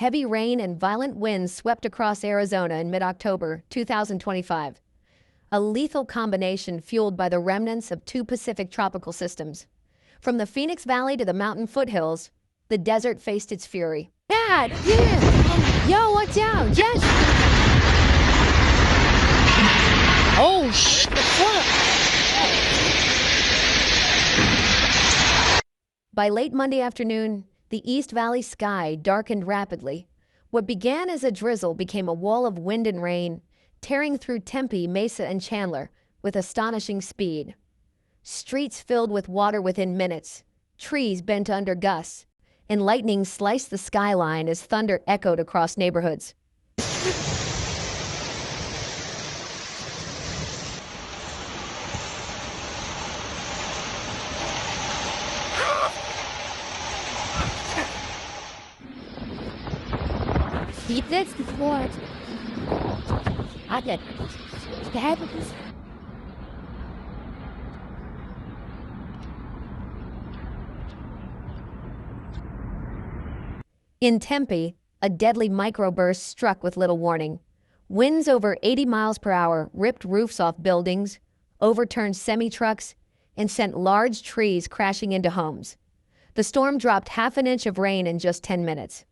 heavy rain and violent winds swept across Arizona in mid-October 2025, a lethal combination fueled by the remnants of two Pacific tropical systems. From the Phoenix Valley to the mountain foothills, the desert faced its fury. Dad! Yeah! Yo, watch out! Yes! Oh, shit! By late Monday afternoon, the East Valley sky darkened rapidly. What began as a drizzle became a wall of wind and rain, tearing through Tempe, Mesa, and Chandler with astonishing speed. Streets filled with water within minutes, trees bent under gusts, and lightning sliced the skyline as thunder echoed across neighborhoods. Keep this before I get In Tempe, a deadly microburst struck with little warning. Winds over 80 miles per hour ripped roofs off buildings, overturned semi-trucks, and sent large trees crashing into homes. The storm dropped half an inch of rain in just 10 minutes.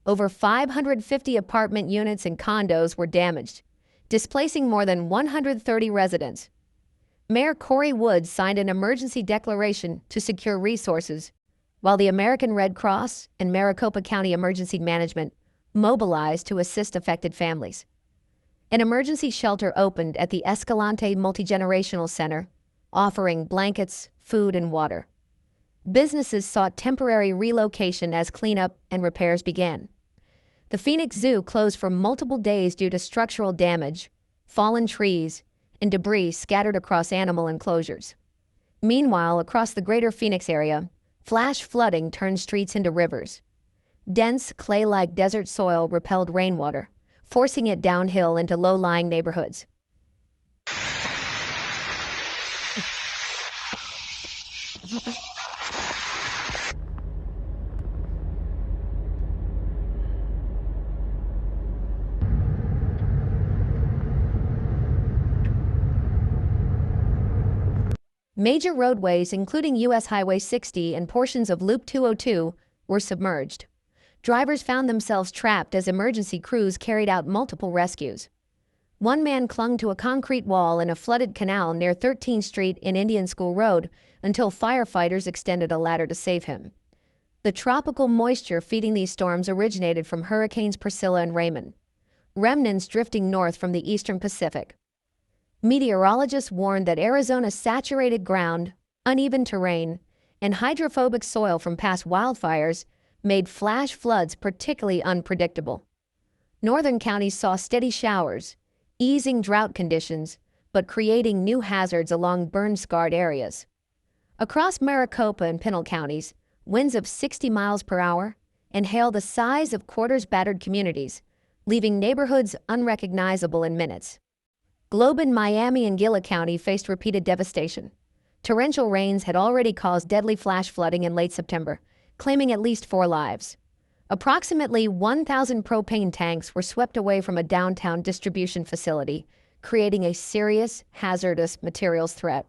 Over 550 apartment units and condos were damaged, displacing more than 130 residents. Mayor Corey Woods signed an emergency declaration to secure resources, while the American Red Cross and Maricopa County Emergency Management mobilized to assist affected families. An emergency shelter opened at the Escalante Multigenerational Center, offering blankets, food, and water. Businesses sought temporary relocation as cleanup and repairs began. The Phoenix Zoo closed for multiple days due to structural damage, fallen trees, and debris scattered across animal enclosures. Meanwhile, across the greater Phoenix area, flash flooding turned streets into rivers. Dense, clay-like desert soil repelled rainwater, forcing it downhill into low-lying neighborhoods. Major roadways, including U.S. Highway 60 and portions of Loop 202, were submerged. Drivers found themselves trapped as emergency crews carried out multiple rescues. One man clung to a concrete wall in a flooded canal near 13th Street in Indian School Road until firefighters extended a ladder to save him. The tropical moisture feeding these storms originated from Hurricanes Priscilla and Raymond, remnants drifting north from the eastern Pacific. Meteorologists warned that Arizona's saturated ground, uneven terrain, and hydrophobic soil from past wildfires made flash floods particularly unpredictable. Northern counties saw steady showers, easing drought conditions, but creating new hazards along burn-scarred areas. Across Maricopa and Pinal counties, winds of 60 miles per hour and hail the size of quarters-battered communities, leaving neighborhoods unrecognizable in minutes. Globe in Miami and Gila County faced repeated devastation. Torrential rains had already caused deadly flash flooding in late September, claiming at least 4 lives. Approximately 1,000 propane tanks were swept away from a downtown distribution facility, creating a serious, hazardous materials threat.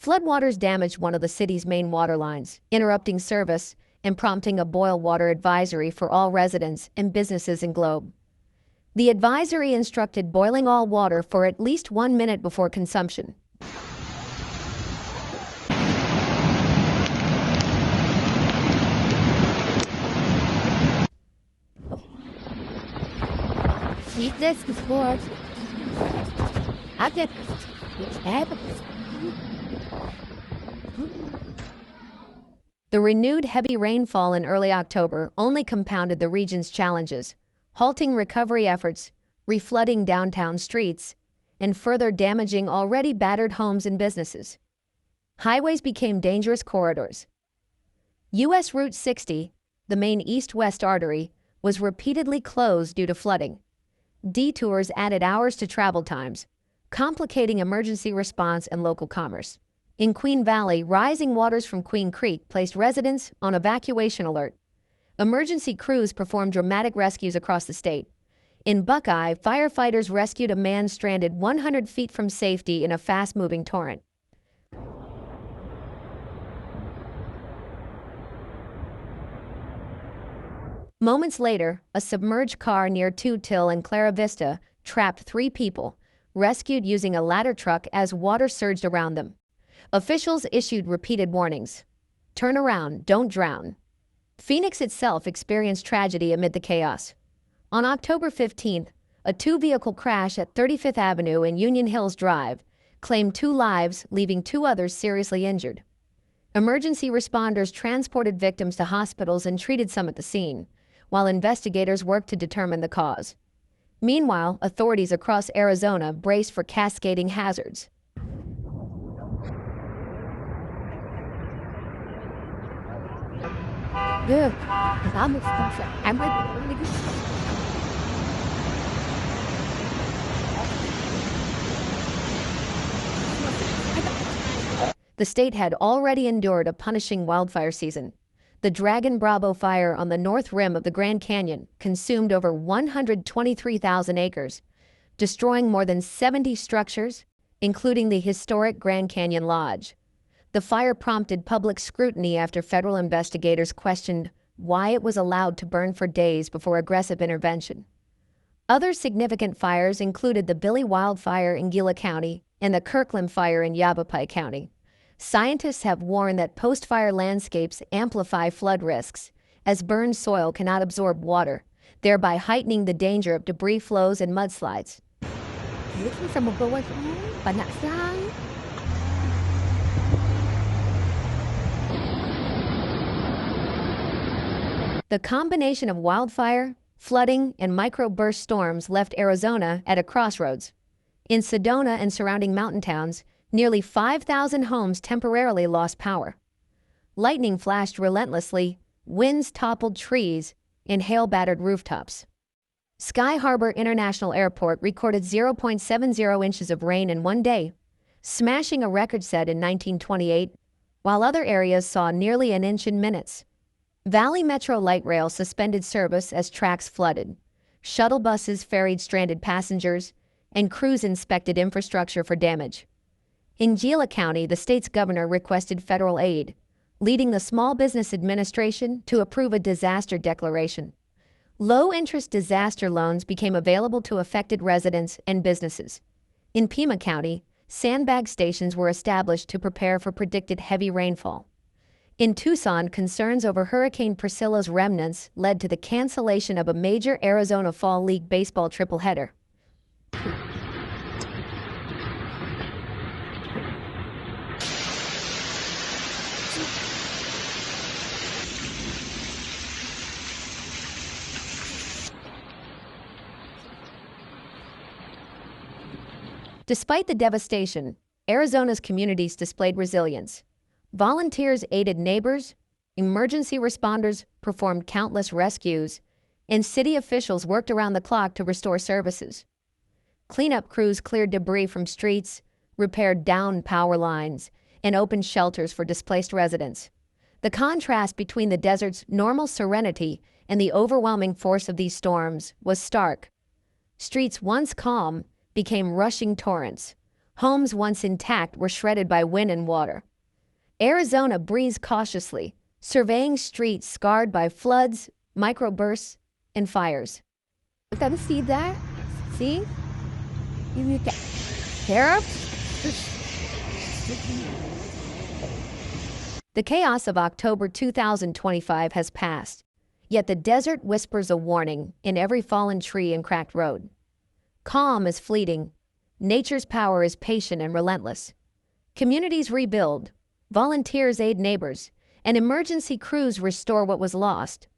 Floodwaters damaged one of the city's main water lines, interrupting service and prompting a boil water advisory for all residents and businesses in Globe. The advisory instructed boiling all water for at least 1 minute before consumption. Eat this before I get The renewed heavy rainfall in early October only compounded the region's challenges, halting recovery efforts, reflooding downtown streets, and further damaging already battered homes and businesses. Highways became dangerous corridors. U.S. Route 60, the main east-west artery, was repeatedly closed due to flooding. Detours added hours to travel times, complicating emergency response and local commerce. In Queen Valley, rising waters from Queen Creek placed residents on evacuation alert. Emergency crews performed dramatic rescues across the state. In Buckeye, firefighters rescued a man stranded 100 feet from safety in a fast-moving torrent. Moments later, a submerged car near Two Till and Clara Vista trapped 3 people, rescued using a ladder truck as water surged around them. Officials issued repeated warnings. Turn around, don't drown. Phoenix itself experienced tragedy amid the chaos. On October 15th, a 2-vehicle crash at 35th Avenue and Union Hills Drive claimed 2 lives, leaving 2 others seriously injured. Emergency responders transported victims to hospitals and treated some at the scene, while investigators worked to determine the cause. Meanwhile, authorities across Arizona braced for cascading hazards. The state had already endured a punishing wildfire season. The Dragon Bravo fire on the north rim of the Grand Canyon consumed over 123,000 acres, destroying more than 70 structures, including the historic Grand Canyon Lodge. The fire prompted public scrutiny after federal investigators questioned why it was allowed to burn for days before aggressive intervention. Other significant fires included the Billy wildfire in Gila County and the Kirkland fire in Yavapai County. Scientists have warned that post-fire landscapes amplify flood risks, as burned soil cannot absorb water, thereby heightening the danger of debris flows and mudslides. The combination of wildfire, flooding, and microburst storms left Arizona at a crossroads. In Sedona and surrounding mountain towns, nearly 5,000 homes temporarily lost power. Lightning flashed relentlessly, winds toppled trees, and hail battered rooftops. Sky Harbor International Airport recorded 0.70 inches of rain in one day, smashing a record set in 1928, while other areas saw nearly an inch in minutes. Valley Metro Light Rail suspended service as tracks flooded. Shuttle buses ferried stranded passengers, and crews inspected infrastructure for damage. In Gila County, the state's governor requested federal aid, leading the Small Business Administration to approve a disaster declaration. Low-interest disaster loans became available to affected residents and businesses. In Pima County, sandbag stations were established to prepare for predicted heavy rainfall. In Tucson, concerns over Hurricane Priscilla's remnants led to the cancellation of a major Arizona Fall League baseball tripleheader. Despite the devastation, Arizona's communities displayed resilience. Volunteers aided neighbors, emergency responders performed countless rescues, and city officials worked around the clock to restore services. Cleanup crews cleared debris from streets, repaired downed power lines, and opened shelters for displaced residents. The contrast between the desert's normal serenity and the overwhelming force of these storms was stark. Streets once calm became rushing torrents. Homes once intact were shredded by wind and water. Arizona breathed cautiously, surveying streets scarred by floods, microbursts, and fires. Can you see that? See? You can hear it? The chaos of October 2025 has passed, yet the desert whispers a warning in every fallen tree and cracked road. Calm is fleeting. Nature's power is patient and relentless. Communities rebuild, volunteers aid neighbors, and emergency crews restore what was lost.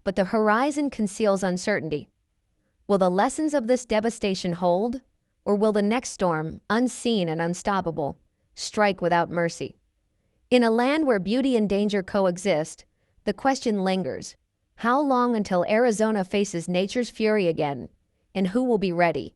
But the horizon conceals uncertainty. Will the lessons of this devastation hold, or will the next storm, unseen and unstoppable, strike without mercy? In a land where beauty and danger coexist, the question lingers: how long until Arizona faces nature's fury again, and who will be ready?